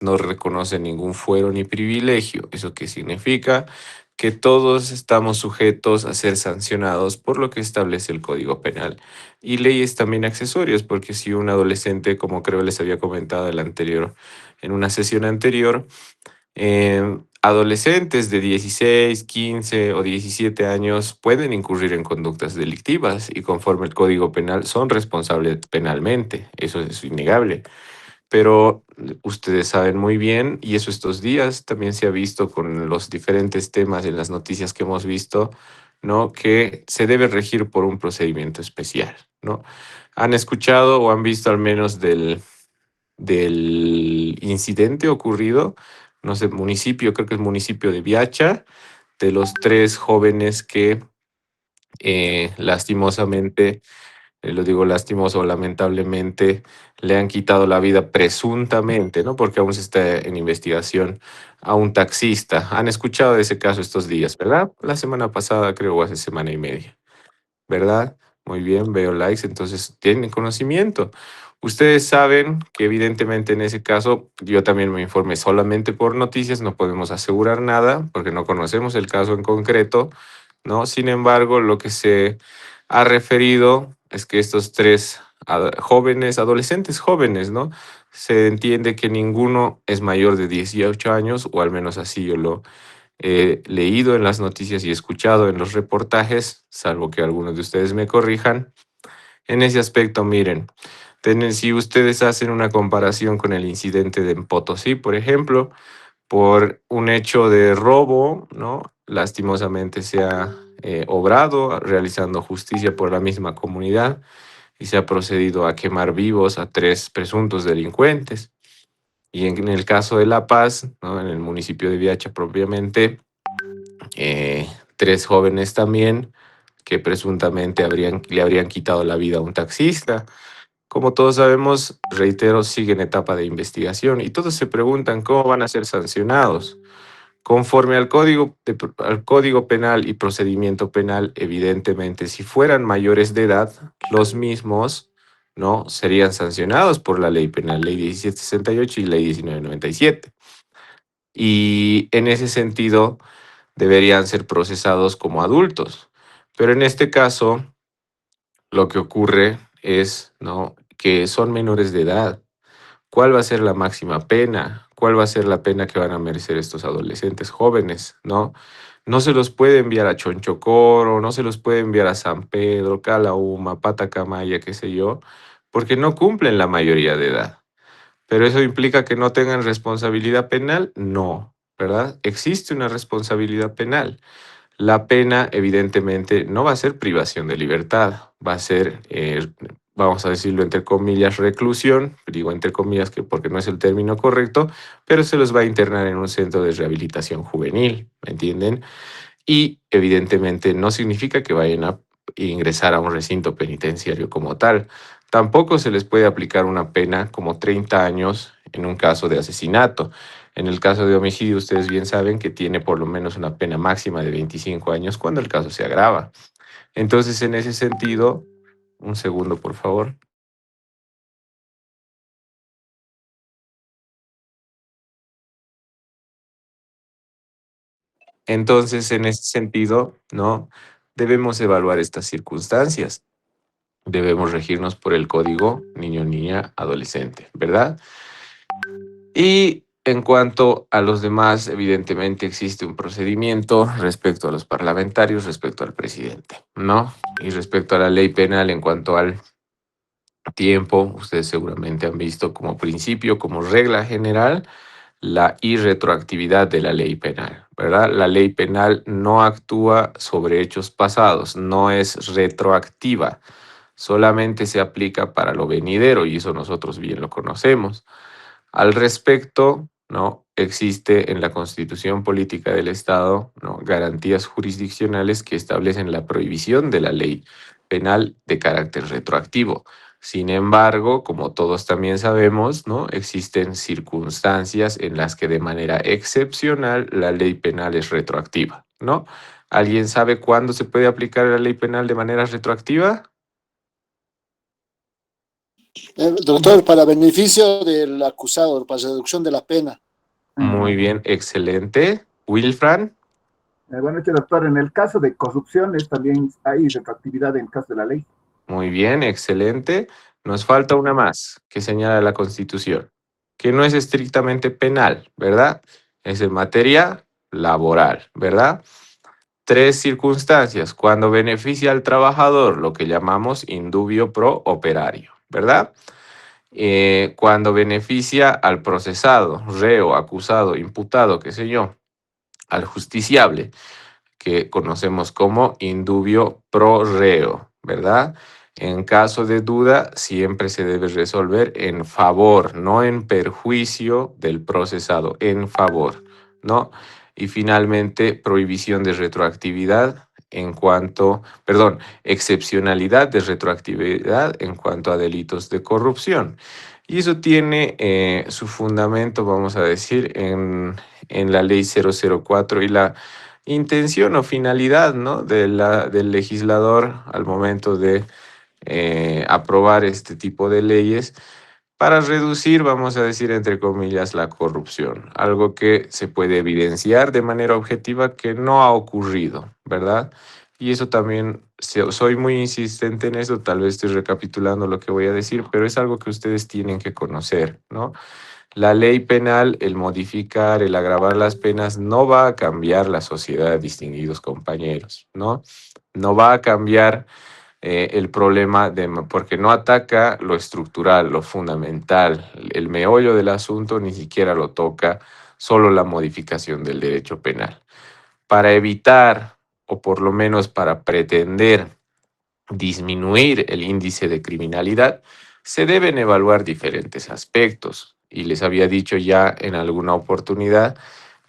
no reconoce ningún fuero ni privilegio. ¿Eso qué significa? Que todos estamos sujetos a ser sancionados por lo que establece el Código Penal y leyes también accesorias, porque si un adolescente, como creo les había comentado en una sesión anterior, adolescentes de 16, 15 o 17 años pueden incurrir en conductas delictivas y conforme el Código Penal son responsables penalmente, eso es innegable. Pero ustedes saben muy bien, y eso estos días también se ha visto con los diferentes temas en las noticias que hemos visto, ¿no? Que se debe regir por un procedimiento especial, ¿no? ¿Han escuchado o han visto al menos del incidente ocurrido? No sé, municipio, creo que es municipio de Viacha, de los tres jóvenes que lastimosamente, lo digo lastimoso o lamentablemente, le han quitado la vida presuntamente, ¿no? Porque aún se está en investigación a un taxista. Han escuchado de ese caso estos días, ¿verdad? La semana pasada, creo, o hace semana y media. ¿Verdad? Muy bien, veo likes, entonces tienen conocimiento. Ustedes saben que evidentemente en ese caso yo también me informé solamente por noticias, no podemos asegurar nada porque no conocemos el caso en concreto, ¿no? Sin embargo, lo que se ha referido es que estos tres jóvenes, adolescentes jóvenes, ¿no? Se entiende que ninguno es mayor de 18 años, o al menos así yo lo leído en las noticias y escuchado en los reportajes, salvo que algunos de ustedes me corrijan. En ese aspecto, miren, si ustedes hacen una comparación con el incidente de Potosí, por ejemplo, por un hecho de robo, ¿no? Lastimosamente se ha obrado realizando justicia por la misma comunidad y se ha procedido a quemar vivos a tres presuntos delincuentes. Y en el caso de La Paz, ¿no? En el municipio de Viacha propiamente, tres jóvenes también que presuntamente le habrían quitado la vida a un taxista. Como todos sabemos, reitero, sigue en etapa de investigación y todos se preguntan cómo van a ser sancionados. Conforme al código penal y procedimiento penal, evidentemente, si fueran mayores de edad, los mismos no serían sancionados por la ley penal, ley 1768 y ley 1997. Y en ese sentido, deberían ser procesados como adultos. Pero en este caso, lo que ocurre es, ¿no? Que son menores de edad. ¿Cuál va a ser la máxima pena? ¿Cuál va a ser la pena que van a merecer estos adolescentes jóvenes, ¿no? No se los puede enviar a Chonchocoro, no se los puede enviar a San Pedro, Calauma, Patacamaya, qué sé yo, porque no cumplen la mayoría de edad. ¿Pero eso implica que no tengan responsabilidad penal? No, ¿verdad? Existe una responsabilidad penal. La pena, evidentemente, no va a ser privación de libertad, va a ser, vamos a decirlo entre comillas, reclusión, digo entre comillas que porque no es el término correcto, pero se los va a internar en un centro de rehabilitación juvenil, ¿me entienden? Y evidentemente no significa que vayan a ingresar a un recinto penitenciario como tal. Tampoco se les puede aplicar una pena como 30 años en un caso de asesinato. En el caso de homicidio, ustedes bien saben que tiene por lo menos una pena máxima de 25 años cuando el caso se agrava. Entonces, en ese sentido, un segundo, por favor. Entonces, en ese sentido, ¿no? Debemos evaluar estas circunstancias. Debemos regirnos por el código niño, niña, adolescente, ¿verdad? Y en cuanto a los demás, evidentemente existe un procedimiento respecto a los parlamentarios, respecto al presidente, ¿no? Y respecto a la ley penal en cuanto al tiempo, ustedes seguramente han visto como principio, como regla general, la irretroactividad de la ley penal, ¿verdad? La ley penal no actúa sobre hechos pasados, no es retroactiva, solamente se aplica para lo venidero y eso nosotros bien lo conocemos. Al respecto, ¿no? Existe en la Constitución Política del Estado, ¿no? Garantías jurisdiccionales que establecen la prohibición de la ley penal de carácter retroactivo. Sin embargo, como todos también sabemos, ¿no? Existen circunstancias en las que de manera excepcional la ley penal es retroactiva, ¿no? ¿Alguien sabe cuándo se puede aplicar la ley penal de manera retroactiva? Doctor, para beneficio del acusado, para reducción de la pena. Muy bien, excelente. Wilfran, Buenas noches, doctor. En el caso de corrupciones también hay retroactividad en el caso de la ley. muy bien, excelente. Nos falta una más que señala la Constitución, que no es estrictamente penal, ¿verdad? Es en materia laboral, ¿verdad? Tres circunstancias, cuando beneficia al trabajador, lo que llamamos indubio pro operario, ¿verdad? Cuando beneficia al procesado, reo, acusado, imputado, qué sé yo, al justiciable, que conocemos como indubio pro reo, ¿verdad? En caso de duda, siempre se debe resolver en favor, no en perjuicio del procesado, en favor, ¿no? Y finalmente, prohibición de retroactividad en cuanto, perdón, excepcionalidad de retroactividad en cuanto a delitos de corrupción. Y eso tiene su fundamento, vamos a decir, en la ley 004 y la intención o finalidad, ¿no? Del legislador al momento de aprobar este tipo de leyes para reducir, vamos a decir, entre comillas, la corrupción. Algo que se puede evidenciar de manera objetiva que no ha ocurrido, ¿verdad? Y eso también, soy muy insistente en eso, tal vez estoy recapitulando lo que voy a decir, pero es algo que ustedes tienen que conocer, ¿no? La ley penal, el modificar, el agravar las penas, no va a cambiar la sociedad, distinguidos compañeros, ¿no? No va a cambiar el problema porque no ataca lo estructural, lo fundamental, el meollo del asunto ni siquiera lo toca, solo la modificación del derecho penal. Para evitar, o por lo menos para pretender disminuir el índice de criminalidad, se deben evaluar diferentes aspectos. Y les había dicho ya en alguna oportunidad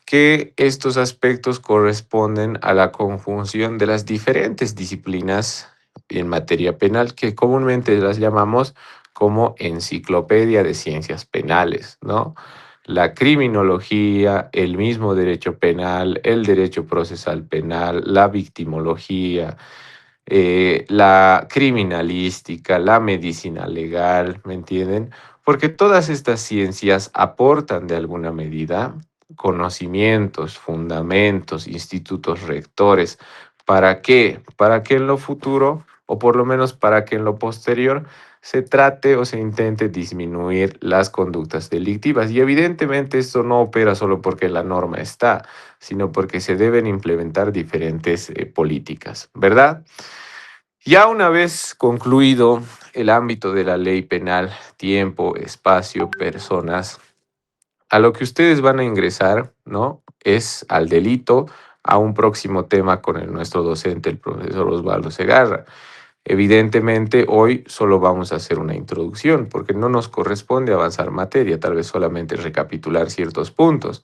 que estos aspectos corresponden a la conjunción de las diferentes disciplinas en materia penal, que comúnmente las llamamos como enciclopedia de ciencias penales, ¿no? La criminología, el mismo derecho penal, el derecho procesal penal, la victimología, la criminalística, la medicina legal, ¿me entienden? Porque todas estas ciencias aportan de alguna medida conocimientos, fundamentos, institutos rectores. ¿Para qué? Para que en lo futuro, o por lo menos para que en lo posterior, se trate o se intente disminuir las conductas delictivas. Y evidentemente esto no opera solo porque la norma está, sino porque se deben implementar diferentes políticas, ¿verdad? Ya una vez concluido el ámbito de la ley penal, tiempo, espacio, personas, a lo que ustedes van a ingresar, ¿no? Es al delito, a un próximo tema con nuestro docente, el profesor Osvaldo Segarra. Evidentemente, hoy solo vamos a hacer una introducción porque no nos corresponde avanzar materia, tal vez solamente recapitular ciertos puntos.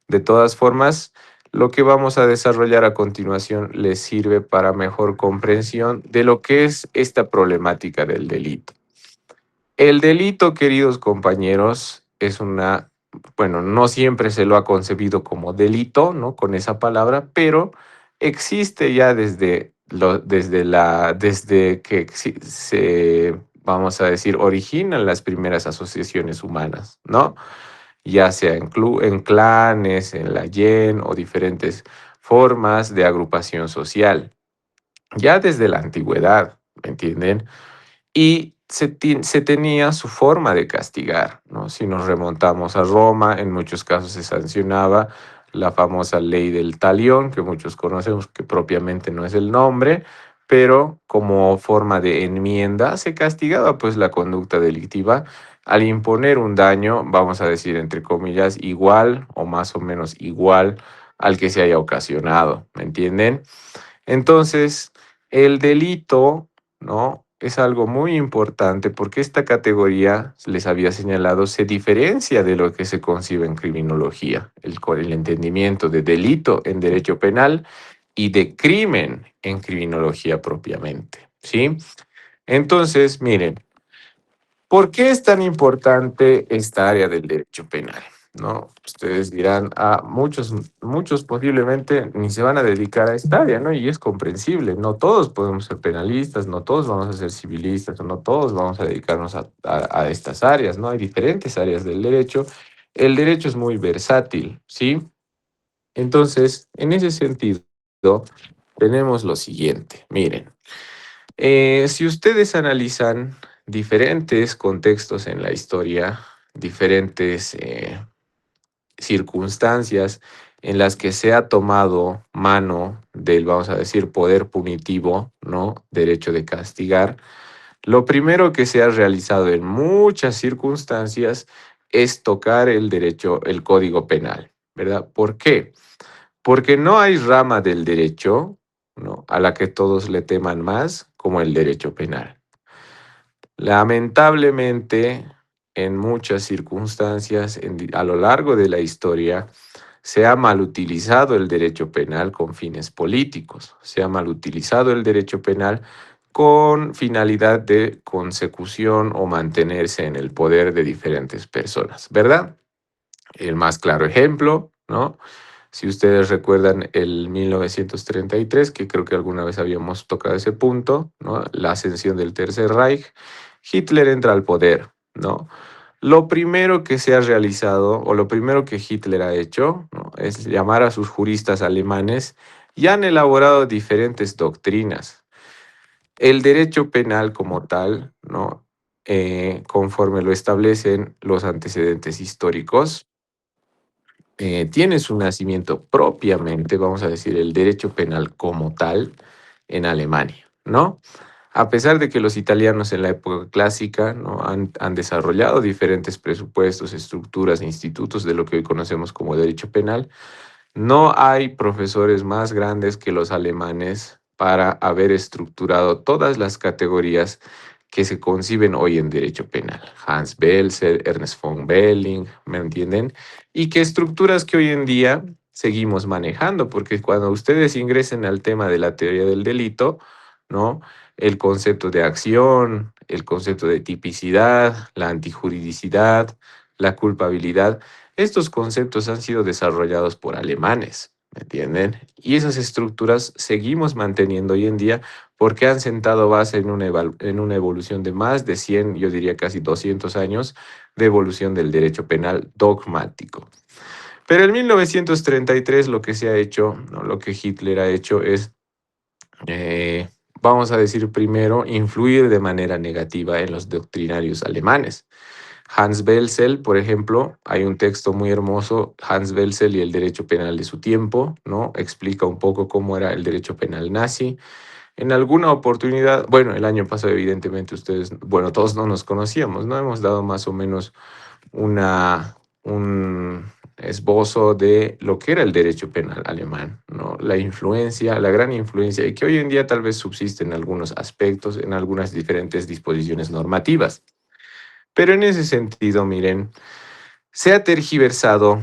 De todas formas, lo que vamos a desarrollar a continuación les sirve para mejor comprensión de lo que es esta problemática del delito. El delito, queridos compañeros, es una, bueno, no siempre se lo ha concebido como delito, ¿no? Con esa palabra, pero existe ya desde que se, vamos a decir, originan las primeras asociaciones humanas, ¿no? Ya sea en clanes, en la YEN o diferentes formas de agrupación social. Ya desde la antigüedad, ¿me entienden? Y se tenía su forma de castigar, ¿no? Si nos remontamos a Roma, en muchos casos se sancionaba la famosa ley del talión, que muchos conocemos, que propiamente no es el nombre, pero como forma de enmienda se castigaba pues la conducta delictiva al imponer un daño, vamos a decir entre comillas, igual o más o menos igual al que se haya ocasionado, ¿me entienden? Entonces, el delito, ¿no? Es algo muy importante porque esta categoría, les había señalado, se diferencia de lo que se concibe en criminología, con el entendimiento de delito en derecho penal y de crimen en criminología propiamente, ¿sí? Entonces, miren, ¿por qué es tan importante esta área del derecho penal? ¿no? Ustedes dirán, muchos posiblemente ni se van a dedicar a esta área, ¿no? Y es comprensible, no todos podemos ser penalistas, no todos vamos a ser civilistas, o no todos vamos a dedicarnos a estas áreas, ¿no? Hay diferentes áreas del derecho. El derecho es muy versátil, ¿sí? Entonces, en ese sentido, tenemos lo siguiente, miren, si ustedes analizan diferentes contextos en la historia, diferentes circunstancias en las que se ha tomado mano del, vamos a decir, poder punitivo, ¿no? Derecho de castigar. Lo primero que se ha realizado en muchas circunstancias es tocar el derecho, el código penal, ¿verdad? ¿Por qué? Porque no hay rama del derecho, ¿no? A la que todos le teman más como el derecho penal. Lamentablemente, en muchas circunstancias, a lo largo de la historia, se ha malutilizado el derecho penal con fines políticos, se ha malutilizado el derecho penal con finalidad de consecución o mantenerse en el poder de diferentes personas, ¿verdad? El más claro ejemplo, ¿no? Si ustedes recuerdan el 1933, que creo que alguna vez habíamos tocado ese punto, ¿no? La ascensión del Tercer Reich, Hitler entra al poder, ¿no? Lo primero que se ha realizado, o lo primero que Hitler ha hecho, ¿no? Es llamar a sus juristas alemanes y han elaborado diferentes doctrinas. El derecho penal como tal, ¿no? Conforme lo establecen los antecedentes históricos, tiene su nacimiento propiamente, vamos a decir, el derecho penal como tal en Alemania, ¿no? A pesar de que los italianos en la época clásica, ¿no? han desarrollado diferentes presupuestos, estructuras e institutos de lo que hoy conocemos como derecho penal, no hay profesores más grandes que los alemanes para haber estructurado todas las categorías que se conciben hoy en derecho penal. Hans Belzer, Ernest von Belling, ¿me entienden? Y que estructuras que hoy en día seguimos manejando, porque cuando ustedes ingresen al tema de la teoría del delito, ¿no? El concepto de acción, el concepto de tipicidad, la antijuridicidad, la culpabilidad, estos conceptos han sido desarrollados por alemanes, ¿me entienden? Y esas estructuras seguimos manteniendo hoy en día porque han sentado base en una evolución de más de 100, yo diría casi 200 años de evolución del derecho penal dogmático. Pero en 1933 lo que se ha hecho, ¿no? Lo que Hitler ha hecho es, vamos a decir primero, influir de manera negativa en los doctrinarios alemanes. Hans Belzel, por ejemplo, hay un texto muy hermoso, Hans Belzel y el derecho penal de su tiempo, ¿no? Explica un poco cómo era el derecho penal nazi. En alguna oportunidad, bueno, el año pasado evidentemente ustedes, bueno, todos no nos conocíamos, ¿no? Hemos dado más o menos un esbozo de lo que era el derecho penal alemán, ¿no? La influencia, la gran influencia, y que hoy en día tal vez subsiste en algunos aspectos, en algunas diferentes disposiciones normativas. Pero en ese sentido, miren, se ha tergiversado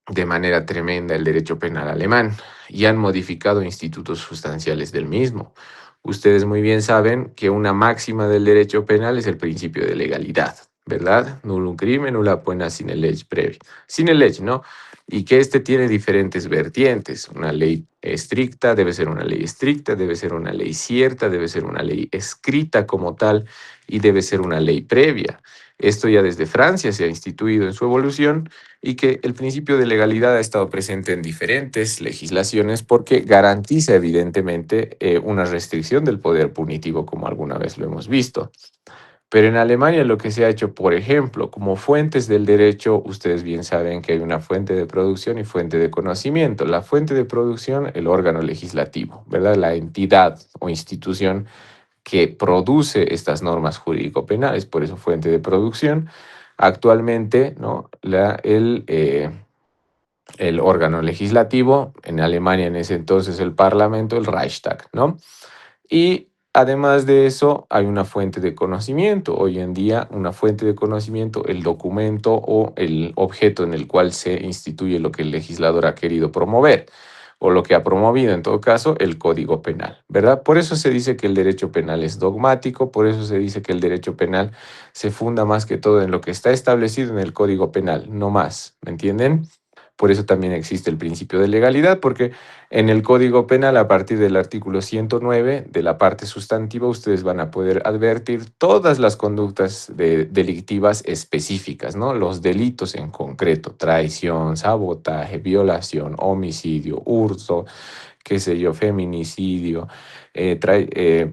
de manera tremenda el derecho penal alemán y han modificado institutos sustanciales del mismo. Ustedes muy bien saben que una máxima del derecho penal es el principio de legalidad, ¿verdad? Nullum crimen, nulla pena sine lege previa. Sine lege, ¿no? Y que este tiene diferentes vertientes. Una ley estricta debe ser una ley estricta, debe ser una ley cierta, debe ser una ley escrita como tal y debe ser una ley previa. Esto ya desde Francia se ha instituido en su evolución y que el principio de legalidad ha estado presente en diferentes legislaciones porque garantiza evidentemente una restricción del poder punitivo, como alguna vez lo hemos visto. Pero en Alemania lo que se ha hecho, por ejemplo, como fuentes del derecho, ustedes bien saben que hay una fuente de producción y fuente de conocimiento. La fuente de producción, el órgano legislativo, ¿verdad? La entidad o institución que produce estas normas jurídico-penales, por eso fuente de producción. Actualmente, ¿no? El órgano legislativo, en Alemania en ese entonces el Parlamento, el Reichstag, ¿no? Y además de eso, hay una fuente de conocimiento. Hoy en día, una fuente de conocimiento, el documento o el objeto en el cual se instituye lo que el legislador ha querido promover. o lo que ha promovido en todo caso el Código Penal, ¿verdad? Por eso se dice que el derecho penal es dogmático, por eso se dice que el derecho penal se funda más que todo en lo que está establecido en el Código Penal, no más, ¿me entienden? Por eso también existe el principio de legalidad, porque en el Código Penal, a partir del artículo 109 de la parte sustantiva, ustedes van a poder advertir todas las conductas delictivas específicas, ¿no? Los delitos en concreto: traición, sabotaje, violación, homicidio, hurto, qué sé yo, feminicidio,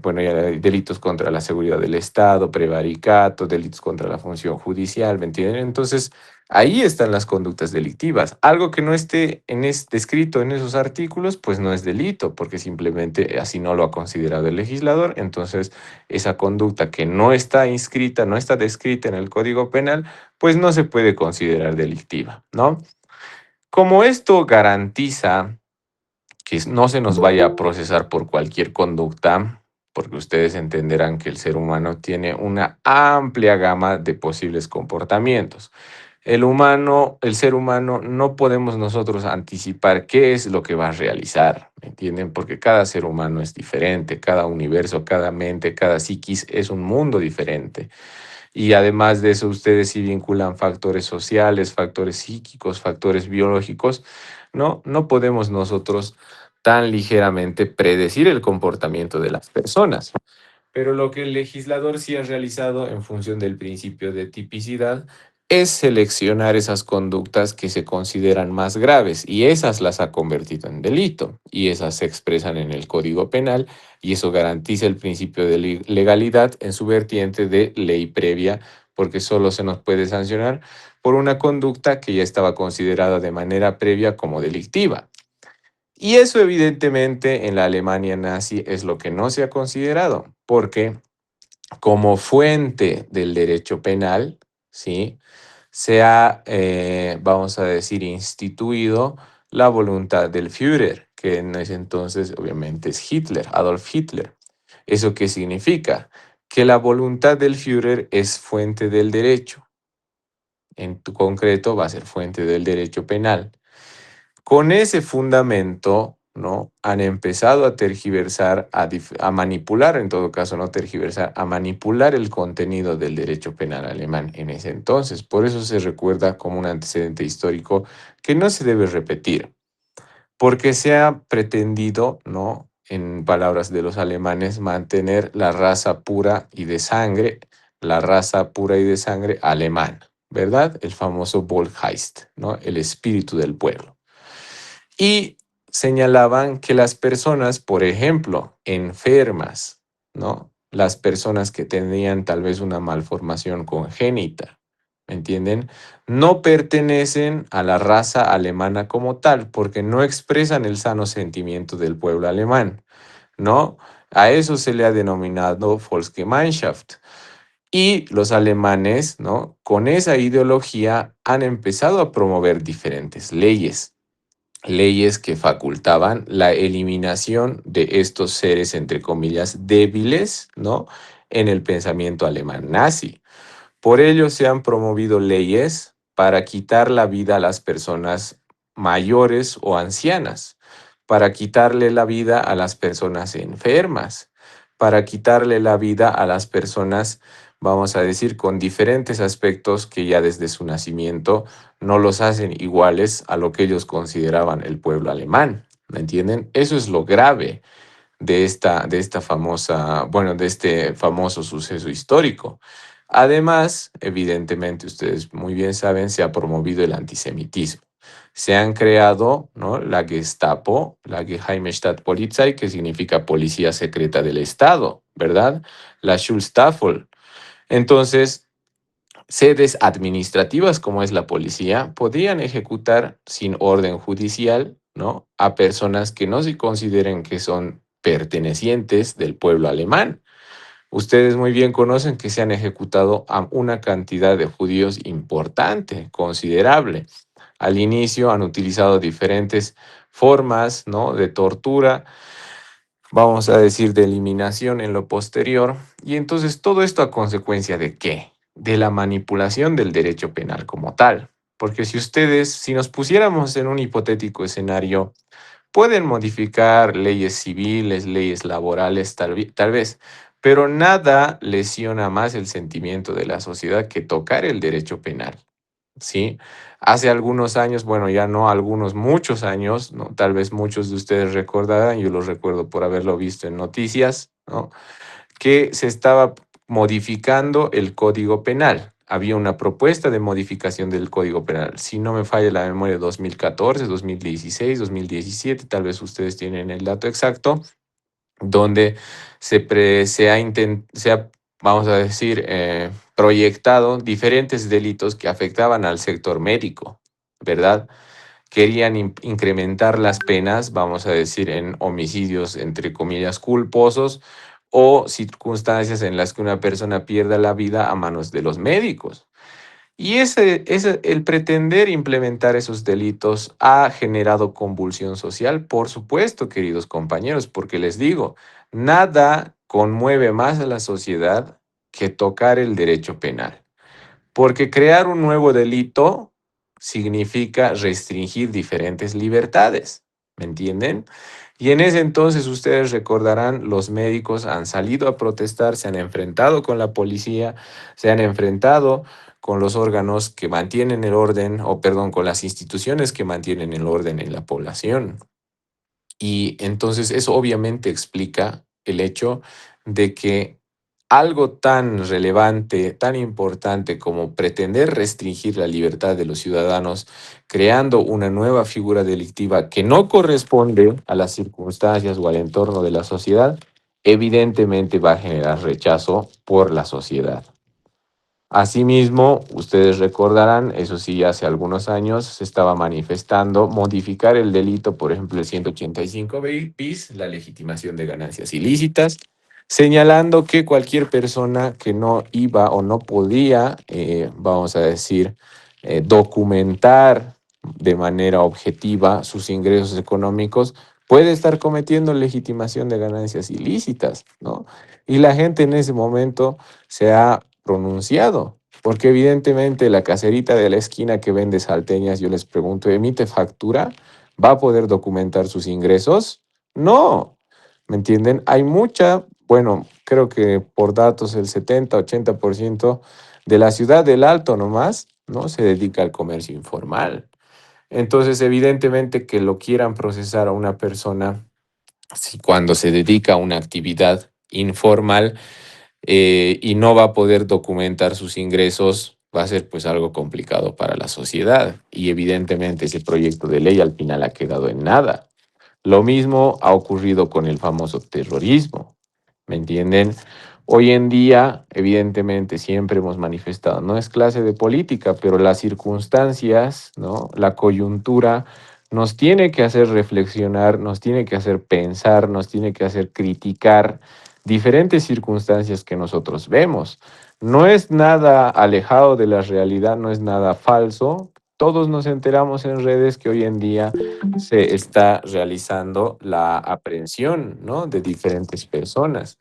bueno, ya hay delitos contra la seguridad del Estado, prevaricato, delitos contra la función judicial, ¿me entienden? Entonces, ahí están las conductas delictivas. Algo que no esté descrito en esos artículos, pues no es delito, porque simplemente así no lo ha considerado el legislador. Entonces, esa conducta que no está inscrita, no está descrita en el Código Penal, pues no se puede considerar delictiva, ¿no? Como esto garantiza que no se nos vaya a procesar por cualquier conducta, porque ustedes entenderán que el ser humano tiene una amplia gama de posibles comportamientos. El ser humano, no podemos nosotros anticipar qué es lo que va a realizar, ¿me entienden? Porque cada ser humano es diferente, cada universo, cada mente, cada psiquis es un mundo diferente. Y además de eso, ustedes sí vinculan factores sociales, factores psíquicos, factores biológicos. No podemos nosotros tan ligeramente predecir el comportamiento de las personas. Pero lo que el legislador sí ha realizado en función del principio de tipicidad es seleccionar esas conductas que se consideran más graves, y esas las ha convertido en delito, y esas se expresan en el Código Penal, y eso garantiza el principio de legalidad en su vertiente de ley previa, porque solo se nos puede sancionar por una conducta que ya estaba considerada de manera previa como delictiva. Y eso evidentemente en la Alemania nazi es lo que no se ha considerado, porque como fuente del derecho penal, ¿sí? Se ha, vamos a decir, instituido la voluntad del Führer, que en ese entonces obviamente es Hitler, Adolf Hitler. ¿Eso qué significa? Que la voluntad del Führer es fuente del derecho. En tu concreto va a ser fuente del derecho penal. Con ese fundamento, ¿no? Han empezado a tergiversar, a manipular, en todo caso, no tergiversar, a manipular el contenido del derecho penal alemán en ese entonces. Por eso se recuerda como un antecedente histórico que no se debe repetir, porque se ha pretendido, ¿no? En palabras de los alemanes, mantener la raza pura y de sangre, la raza pura y de sangre alemana, ¿verdad? El famoso Volksgeist, ¿no? El espíritu del pueblo. Y señalaban que las personas, por ejemplo, enfermas, ¿no? Las personas que tenían tal vez una malformación congénita, ¿me entienden? No pertenecen a la raza alemana como tal, porque no expresan el sano sentimiento del pueblo alemán, ¿no? A eso se le ha denominado Volksgemeinschaft. Y los alemanes, ¿no? Con esa ideología han empezado a promover diferentes leyes que facultaban la eliminación de estos seres, entre comillas, débiles, ¿no? En el pensamiento alemán nazi. Por ello se han promovido leyes para quitar la vida a las personas mayores o ancianas, para quitarle la vida a las personas enfermas, para quitarle la vida a las personas, vamos a decir, con diferentes aspectos que ya desde su nacimiento no los hacen iguales a lo que ellos consideraban el pueblo alemán. ¿Me entienden? Eso es lo grave de esta famosa, bueno, de este famoso suceso histórico. Además, evidentemente, ustedes muy bien saben, se ha promovido el antisemitismo. Se han creado, ¿no? La Gestapo, la Geheime Staatspolizei, que significa Policía Secreta del Estado, ¿verdad? La Schutzstaffel. Entonces, sedes administrativas como es la policía podrían ejecutar sin orden judicial, ¿no? A personas que no se consideren que son pertenecientes del pueblo alemán. Ustedes muy bien conocen que se han ejecutado a una cantidad de judíos importante, considerable. Al inicio han utilizado diferentes formas, ¿no? De tortura, vamos a decir, de eliminación en lo posterior. Y entonces todo esto a consecuencia de ¿qué? De la manipulación del derecho penal como tal. Porque si nos pusiéramos en un hipotético escenario, Pueden modificar leyes civiles, leyes laborales, tal vez, pero nada lesiona más el sentimiento de la sociedad que tocar el derecho penal. ¿Sí? Hace algunos años, bueno, ya no algunos, muchos años, ¿no? Tal vez muchos de ustedes recordarán, yo lo recuerdo por haberlo visto en noticias, ¿no? Que se estaba modificando el Código Penal. Había una propuesta de modificación del Código Penal. Si no me falla la memoria, 2014, 2016, 2017, tal vez ustedes tienen el dato exacto, donde se ha, vamos a decir, proyectado diferentes delitos que afectaban al sector médico, ¿verdad? Querían incrementar las penas, vamos a decir, en homicidios, entre comillas, culposos o circunstancias en las que una persona pierda la vida a manos de los médicos. Y el pretender implementar esos delitos ha generado convulsión social, por supuesto, queridos compañeros, porque les digo, nada conmueve más a la sociedad que tocar el derecho penal. Porque crear un nuevo delito significa restringir diferentes libertades, ¿me entienden? Y en ese entonces ustedes recordarán, los médicos han salido a protestar, se han enfrentado con la policía, se han enfrentado con los órganos que mantienen el orden, o perdón, con las instituciones que mantienen el orden en la población. Y entonces eso obviamente explica el hecho de que algo tan relevante, tan importante como pretender restringir la libertad de los ciudadanos, creando una nueva figura delictiva que no corresponde a las circunstancias o al entorno de la sociedad, evidentemente va a generar rechazo por la sociedad. Asimismo, ustedes recordarán, eso sí, hace algunos años se estaba manifestando modificar el delito, por ejemplo, el 185 bis, la legitimación de ganancias ilícitas, señalando que cualquier persona que no iba o no podía, vamos a decir, documentar de manera objetiva sus ingresos económicos, puede estar cometiendo legitimación de ganancias ilícitas, ¿no? Y la gente en ese momento se ha pronunciado, porque evidentemente la caserita de la esquina que vende salteñas, yo les pregunto, ¿emite factura? ¿Va a poder documentar sus ingresos? No, ¿me entienden? Hay mucha, bueno, creo que por datos el 70-80% de la ciudad del Alto nomás, ¿no? Se dedica al comercio informal. Entonces, evidentemente que lo quieran procesar a una persona si cuando se dedica a una actividad informal, y no va a poder documentar sus ingresos, va a ser pues algo complicado para la sociedad. Y evidentemente ese proyecto de ley al final ha quedado en nada. Lo mismo ha ocurrido con el famoso terrorismo, ¿me entienden? Hoy en día, evidentemente, siempre hemos manifestado, no es clase de política, pero las circunstancias, ¿no? La coyuntura nos tiene que hacer reflexionar, nos tiene que hacer pensar, nos tiene que hacer criticar diferentes circunstancias que nosotros vemos. No es nada alejado de la realidad, no es nada falso. Todos nos enteramos en redes que hoy en día se está realizando la aprehensión, ¿no? De diferentes personas.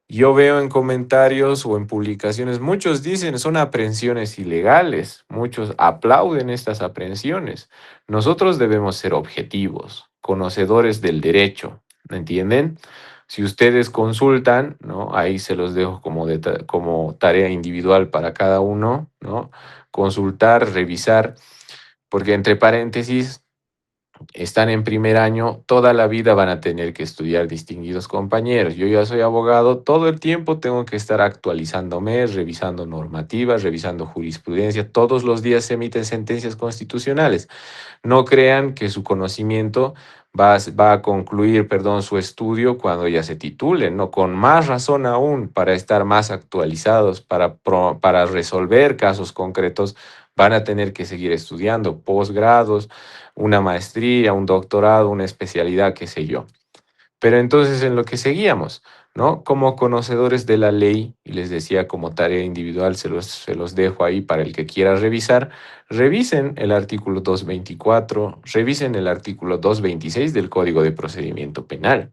Yo veo en comentarios o en publicaciones, muchos dicen son aprehensiones ilegales, muchos aplauden estas aprehensiones. Nosotros debemos ser objetivos, conocedores del derecho, ¿me entienden? Si ustedes consultan, ¿no? Ahí se los dejo como tarea individual para cada uno, ¿no? Consultar, revisar, porque entre paréntesis, están en primer año, toda la vida van a tener que estudiar, distinguidos compañeros. Yo ya soy abogado, todo el tiempo tengo que estar actualizándome, revisando normativas, revisando jurisprudencia. Todos los días se emiten sentencias constitucionales. No crean que su conocimiento va a concluir, perdón, su estudio cuando ya se titulen, ¿no? Con más razón aún, para estar más actualizados, para resolver casos concretos, van a tener que seguir estudiando posgrados, una maestría, un doctorado, una especialidad, qué sé yo. Pero entonces en lo que seguíamos, ¿no? Como conocedores de la ley, y les decía como tarea individual, se los dejo ahí para el que quiera revisar, revisen el artículo 224, revisen el artículo 226 del Código de Procedimiento Penal,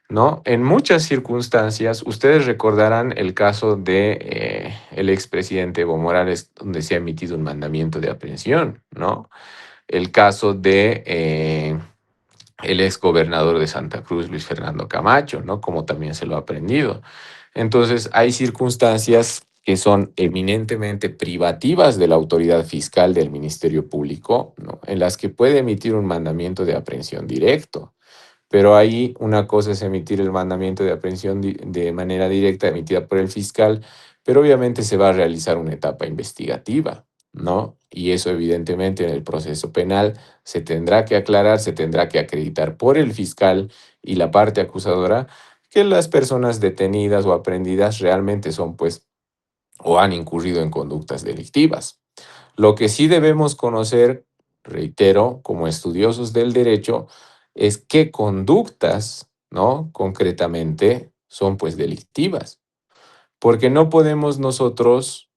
¿no? En muchas circunstancias, ustedes recordarán el caso de el expresidente Evo Morales, donde se ha emitido un mandamiento de aprehensión, ¿no? El caso de el ex gobernador de Santa Cruz, Luis Fernando Camacho, ¿no? Como también se lo ha aprendido. Entonces, hay circunstancias que son eminentemente privativas de la autoridad fiscal del Ministerio Público, ¿no? En las que puede emitir un mandamiento de aprehensión directo. Pero ahí una cosa es emitir el mandamiento de aprehensión de manera directa emitida por el fiscal, pero obviamente se va a realizar una etapa investigativa, ¿no? Y eso evidentemente en el proceso penal se tendrá que aclarar, se tendrá que acreditar por el fiscal y la parte acusadora que las personas detenidas o aprehendidas realmente son, pues, o han incurrido en conductas delictivas. Lo que sí debemos conocer, reitero, como estudiosos del derecho, es qué conductas, ¿no? Concretamente son pues delictivas, porque no podemos nosotros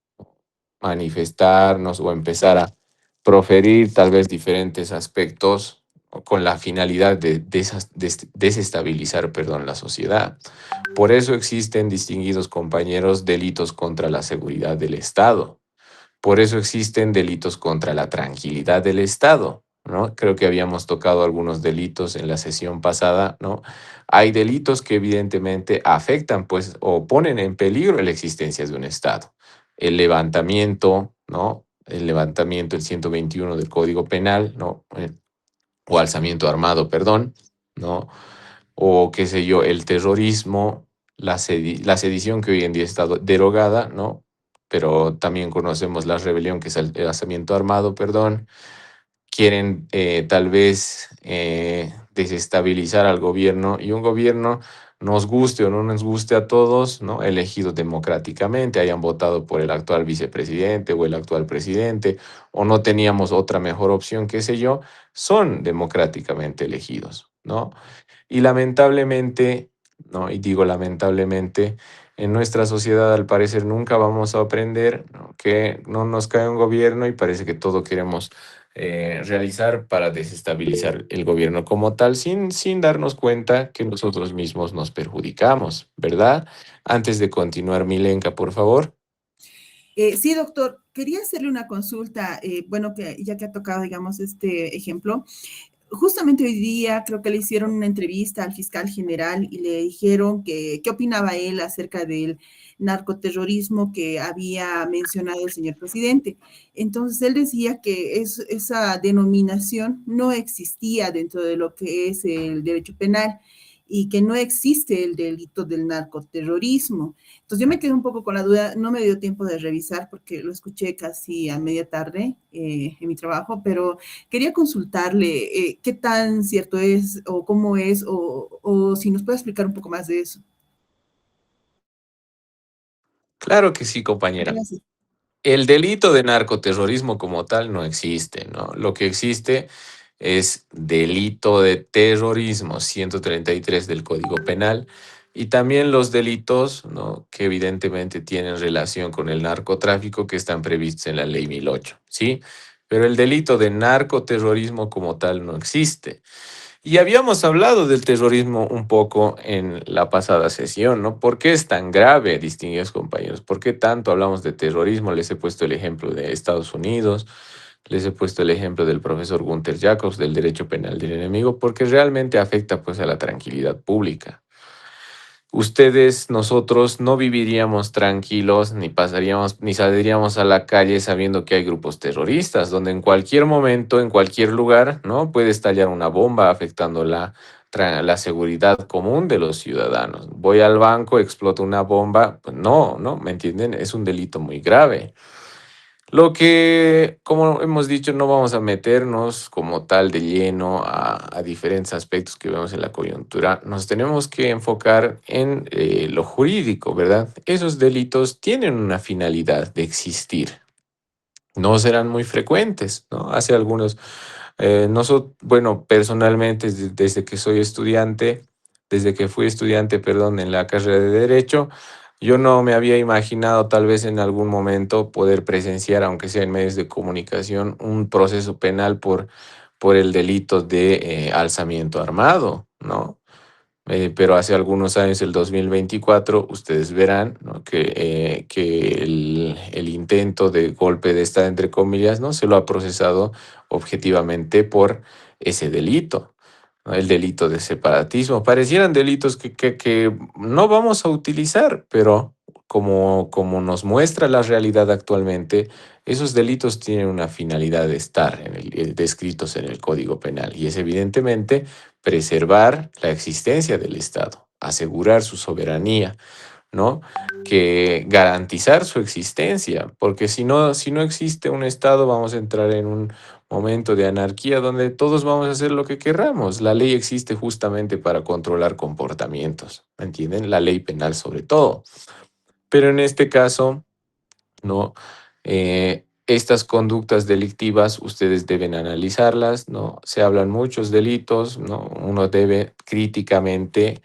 manifestarnos o empezar a proferir tal vez diferentes aspectos con la finalidad de desestabilizar, perdón, la sociedad. Por eso existen, distinguidos compañeros, delitos contra la seguridad del Estado. Por eso existen delitos contra la tranquilidad del Estado, ¿no? Creo que habíamos tocado algunos delitos en la sesión pasada, ¿no? Hay delitos que evidentemente afectan, pues, o ponen en peligro la existencia de un Estado. El levantamiento, ¿no? El levantamiento, el 121 del Código Penal, ¿no? O alzamiento armado, perdón, ¿no? O qué sé yo, el terrorismo, la sedición que hoy en día está derogada, ¿no? Pero también conocemos la rebelión, que es el alzamiento armado, perdón. Quieren tal vez desestabilizar al gobierno, y un gobierno, nos guste o no nos guste a todos, ¿no? Elegido democráticamente, hayan votado por el actual vicepresidente o el actual presidente, o no teníamos otra mejor opción, qué sé yo, son democráticamente elegidos, ¿no? Y lamentablemente, ¿no? Y digo lamentablemente, en nuestra sociedad al parecer nunca vamos a aprender, ¿no? Que no nos cae un gobierno y parece que todo queremos realizar para desestabilizar el gobierno como tal, sin darnos cuenta que nosotros mismos nos perjudicamos, ¿verdad? Antes de continuar, Milenka, por favor. Sí, doctor, quería hacerle una consulta, bueno, que ya que ha tocado, digamos, este ejemplo, justamente hoy día creo que le hicieron una entrevista al fiscal general y le dijeron que qué opinaba él acerca del narcoterrorismo que había mencionado el señor presidente. Entonces él decía que esa denominación no existía dentro de lo que es el derecho penal y que no existe el delito del narcoterrorismo. Entonces yo me quedé un poco con la duda, no me dio tiempo de revisar porque lo escuché casi a media tarde en mi trabajo, pero quería consultarle qué tan cierto es o cómo es o si nos puede explicar un poco más de eso. Claro que sí, compañera. Gracias. El delito de narcoterrorismo como tal no existe, ¿no? Lo que existe es delito de terrorismo, 133 del Código Penal, y también los delitos, ¿no? Que evidentemente tienen relación con el narcotráfico, que están previstos en la Ley 1008, ¿sí? Pero el delito de narcoterrorismo como tal no existe. Y habíamos hablado del terrorismo un poco en la pasada sesión, ¿no? ¿Por qué es tan grave, distinguidos compañeros? ¿Por qué tanto hablamos de terrorismo? Les he puesto el ejemplo de Estados Unidos, les he puesto el ejemplo del profesor Gunther Jacobs del derecho penal del enemigo, porque realmente afecta pues a la tranquilidad pública. Ustedes, nosotros no viviríamos tranquilos, ni pasaríamos, ni saldríamos a la calle sabiendo que hay grupos terroristas, donde en cualquier momento, en cualquier lugar, ¿no? Puede estallar una bomba afectando la seguridad común de los ciudadanos. Voy al banco, explota una bomba, pues no, ¿no? ¿Me entienden? Es un delito muy grave. Lo que, como hemos dicho, no vamos a meternos como tal de lleno a diferentes aspectos que vemos en la coyuntura. Nos tenemos que enfocar en lo jurídico, ¿verdad? Esos delitos tienen una finalidad de existir. No serán muy frecuentes, ¿no? Hace algunos, bueno, personalmente, desde que soy estudiante, desde que fui estudiante, perdón, en la carrera de Derecho, yo no me había imaginado tal vez en algún momento poder presenciar, aunque sea en medios de comunicación, un proceso penal por el delito de alzamiento armado, ¿no? Pero hace algunos años, el 2024, ustedes verán, ¿no? Que el intento de golpe de Estado, entre comillas, ¿no? Se lo ha procesado objetivamente por ese delito. ¿no? El delito de separatismo. Parecieran delitos que no vamos a utilizar, pero como nos muestra la realidad actualmente, esos delitos tienen una finalidad de estar descritos en el Código Penal y es evidentemente preservar la existencia del Estado, asegurar su soberanía, ¿no? Que garantizar su existencia, porque si no existe un Estado, vamos a entrar en un momento de anarquía donde todos vamos a hacer lo que querramos. La ley existe justamente para controlar comportamientos, ¿me entienden? La ley penal sobre todo. Pero en este caso, ¿no? Estas conductas delictivas ustedes deben analizarlas, ¿no? Se hablan muchos delitos, ¿no? Uno debe críticamente,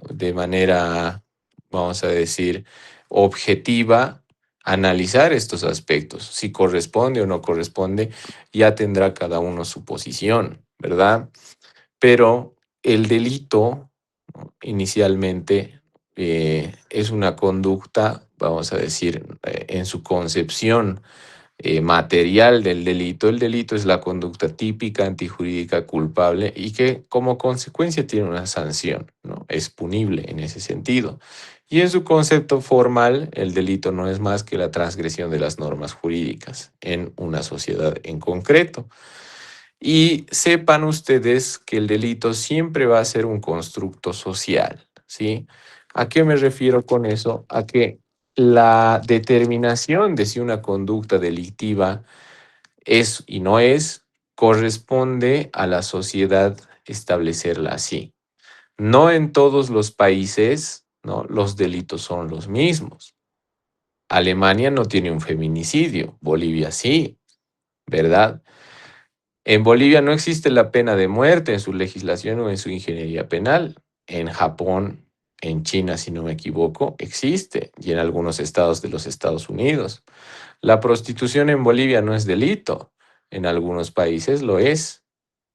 de manera, vamos a decir, objetiva, analizar estos aspectos. Si corresponde o no corresponde, ya tendrá cada uno su posición, ¿verdad? Pero el delito, ¿no? Inicialmente es una conducta, vamos a decir, en su concepción material del delito. El delito es la conducta típica, antijurídica, culpable y que como consecuencia tiene una sanción, ¿no? Es punible en ese sentido. Y en su concepto formal, el delito no es más que la transgresión de las normas jurídicas en una sociedad en concreto. Y sepan ustedes que el delito siempre va a ser un constructo social, ¿sí? ¿A qué me refiero con eso? A que la determinación de si una conducta delictiva es y no es, corresponde a la sociedad establecerla así. No en todos los países, ¿no? Los delitos son los mismos. Alemania no tiene un feminicidio, Bolivia sí, ¿verdad? En Bolivia no existe la pena de muerte en su legislación o en su ingeniería penal. En Japón, en China, si no me equivoco, existe y en algunos estados de los Estados Unidos. La prostitución en Bolivia no es delito, en algunos países lo es,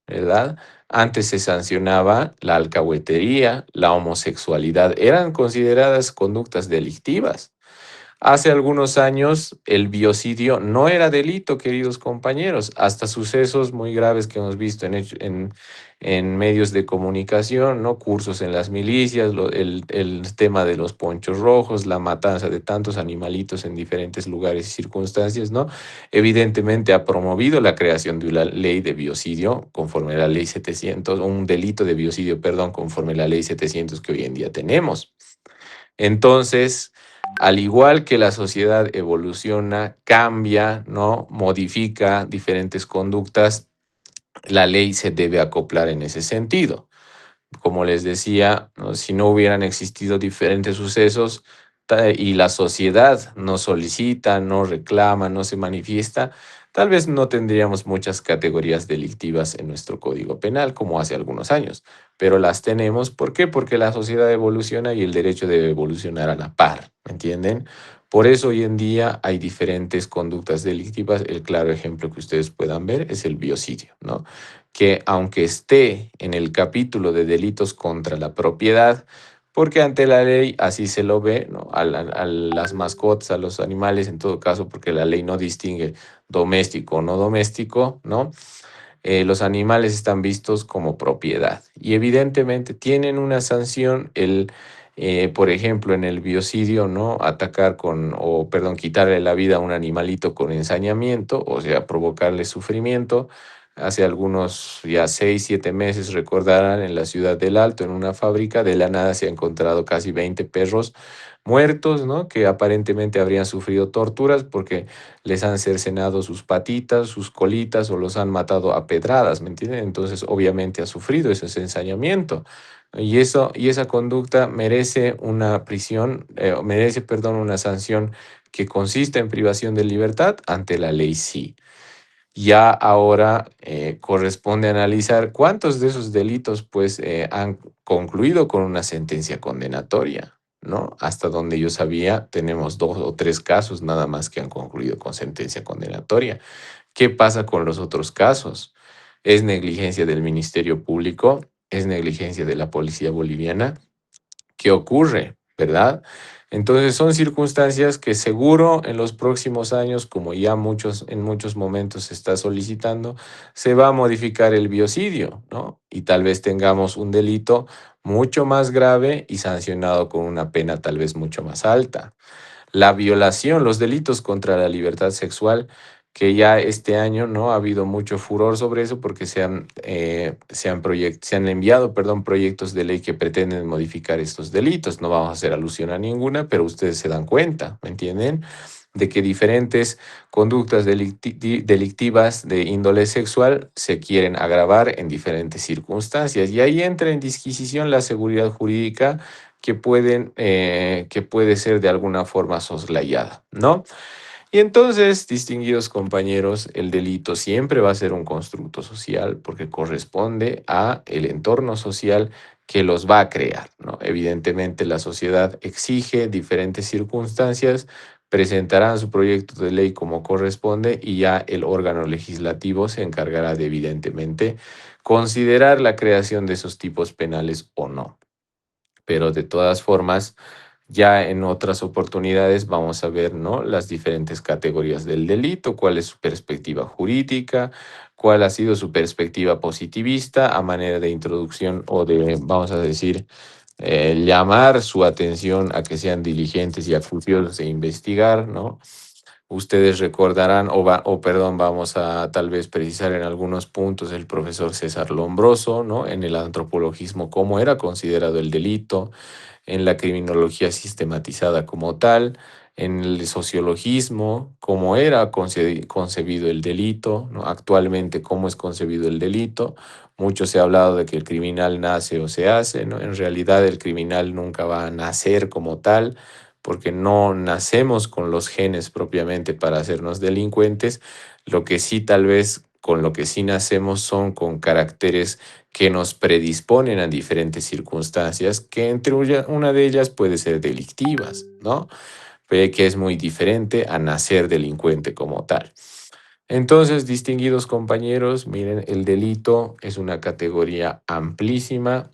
¿verdad? Antes se sancionaba la alcahuetería, la homosexualidad, eran consideradas conductas delictivas. Hace algunos años el biocidio no era delito, queridos compañeros, hasta sucesos muy graves que hemos visto en medios de comunicación, ¿no? Cursos en las milicias, el tema de los ponchos rojos, la matanza de tantos animalitos en diferentes lugares y circunstancias, ¿no? Evidentemente ha promovido la creación de una ley de biocidio conforme a la ley 700, un delito de biocidio, perdón, conforme a la ley 700 que hoy en día tenemos. Entonces, al igual que la sociedad evoluciona, cambia, ¿no? Modifica diferentes conductas, la ley se debe acoplar en ese sentido. Como les decía, ¿no? Si no hubieran existido diferentes sucesos y la sociedad no solicita, no reclama, no se manifiesta, tal vez no tendríamos muchas categorías delictivas en nuestro Código Penal como hace algunos años, pero las tenemos. ¿Por qué? Porque la sociedad evoluciona y el derecho debe evolucionar a la par, ¿me entienden? Por eso hoy en día hay diferentes conductas delictivas. El claro ejemplo que ustedes puedan ver es el biocidio, ¿no? Que aunque esté en el capítulo de delitos contra la propiedad, porque ante la ley así se lo ve, ¿no? A las mascotas, a los animales, en todo caso, porque la ley no distingue doméstico o no doméstico, ¿no? Los animales están vistos como propiedad y evidentemente tienen una sanción por ejemplo, en el biocidio, ¿no? Atacar o perdón, quitarle la vida a un animalito con ensañamiento, o sea, provocarle sufrimiento. Hace algunos ya 6, 7 meses, recordarán, en la ciudad del Alto, en una fábrica, de la nada se ha encontrado casi 20 perros muertos, ¿no? Que aparentemente habrían sufrido torturas porque les han cercenado sus patitas, sus colitas o los han matado a pedradas, ¿me entienden? Entonces, obviamente ha sufrido ese ensañamiento. Y esa conducta merece una prisión, merece, perdón, una sanción que consiste en privación de libertad ante la ley, sí. Ya ahora corresponde analizar cuántos de esos delitos pues han concluido con una sentencia condenatoria, ¿no? Hasta donde yo sabía, tenemos 2 o 3 casos nada más que han concluido con sentencia condenatoria. ¿Qué pasa con los otros casos? ¿Es negligencia del Ministerio Público? ¿Es negligencia de la policía boliviana? ¿Qué ocurre? ¿verdad? Entonces son circunstancias que seguro en los próximos años, como ya en muchos momentos se está solicitando, se va a modificar el biocidio, ¿no? Y tal vez tengamos un delito mucho más grave y sancionado con una pena tal vez mucho más alta. La violación, los delitos contra la libertad sexual, que ya este año no ha habido mucho furor sobre eso porque se han enviado, perdón, proyectos de ley que pretenden modificar estos delitos. No vamos a hacer alusión a ninguna, pero ustedes se dan cuenta, ¿me entienden? De que diferentes conductas delictivas de índole sexual se quieren agravar en diferentes circunstancias. Y ahí entra en disquisición la seguridad jurídica que puede ser de alguna forma soslayada, ¿no? Y entonces, distinguidos compañeros, el delito siempre va a ser un constructo social porque corresponde a el entorno social que los va a crear, ¿no? Evidentemente, la sociedad exige diferentes circunstancias, presentarán su proyecto de ley como corresponde y ya el órgano legislativo se encargará de, evidentemente, considerar la creación de esos tipos penales o no. Pero de todas formas, ya en otras oportunidades vamos a ver, ¿no? Las diferentes categorías del delito, cuál es su perspectiva jurídica, cuál ha sido su perspectiva positivista a manera de introducción o de, vamos a decir, llamar su atención a que sean diligentes y acuciosos e investigar, ¿no? Ustedes recordarán, perdón, vamos a tal vez precisar en algunos puntos el profesor César Lombroso, ¿no? En el antropologismo, cómo era considerado el delito, en la criminología sistematizada como tal, en el sociologismo, cómo era concebido el delito, ¿no? Actualmente, cómo es concebido el delito. Mucho se ha hablado de que el criminal nace o se hace, ¿no? En realidad el criminal nunca va a nacer como tal, porque no nacemos con los genes propiamente para hacernos delincuentes. Lo que sí tal vez con lo que sí nacemos son con caracteres que nos predisponen a diferentes circunstancias, que entre una de ellas puede ser delictivas, ¿no? Que es muy diferente a nacer delincuente como tal. Entonces, distinguidos compañeros, miren, el delito es una categoría amplísima,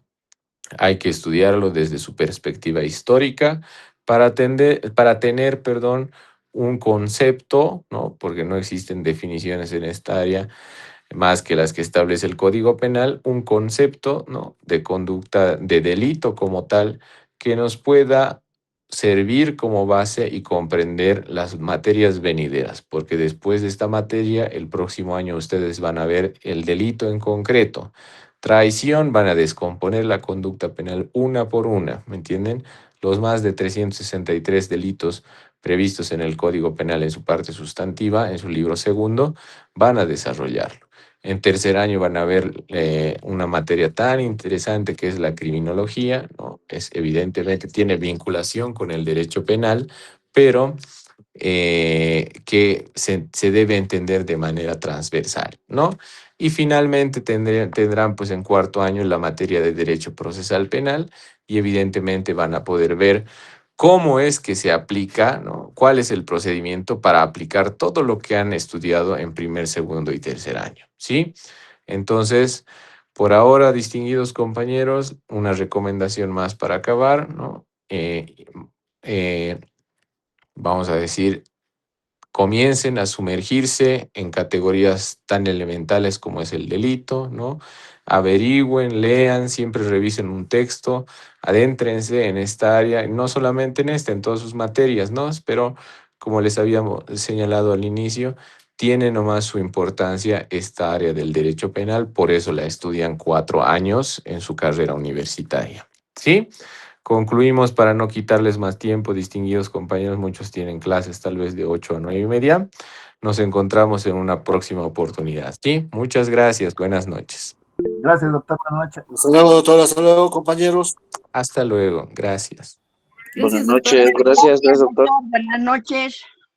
hay que estudiarlo desde su perspectiva histórica para tener, perdón, un concepto, ¿no? Porque no existen definiciones en esta área más que las que establece el Código Penal, un concepto, ¿no? De conducta de delito como tal que nos pueda servir como base y comprender las materias venideras, porque después de esta materia, el próximo año ustedes van a ver el delito en concreto. Traición, van a descomponer la conducta penal una por una, ¿me entienden? Los más de 363 delitos previstos en el Código Penal en su parte sustantiva, en su libro segundo, van a desarrollarlo. En tercer año van a ver una materia tan interesante que es la criminología, ¿no? Es evidentemente tiene vinculación con el derecho penal, pero que se debe entender de manera transversal, ¿no? Y finalmente tendrán pues en cuarto año la materia de derecho procesal penal y evidentemente van a poder ver cómo es que se aplica, ¿no? ¿Cuál es el procedimiento para aplicar todo lo que han estudiado en primer, segundo y tercer año? ¿Sí? Entonces, por ahora, distinguidos compañeros, una recomendación más para acabar, ¿no? Eh, vamos a decir, comiencen a sumergirse en categorías tan elementales como es el delito, ¿no? Averigüen, lean, siempre revisen un texto, adéntrense en esta área, no solamente en esta, en todas sus materias, ¿no? Pero como les habíamos señalado al inicio, tiene nomás su importancia esta área del derecho penal, por eso la estudian 4 años en su carrera universitaria, ¿sí? Concluimos para no quitarles más tiempo, distinguidos compañeros, muchos tienen clases tal vez de 8 a 9:30. Nos encontramos en una próxima oportunidad. Sí, muchas gracias, buenas noches. Gracias, doctor. Buenas noches. Hasta luego, doctor. Hasta luego, compañeros. Hasta luego, gracias. Gracias, Buenas noches, doctor. gracias, doctor. Buenas noches.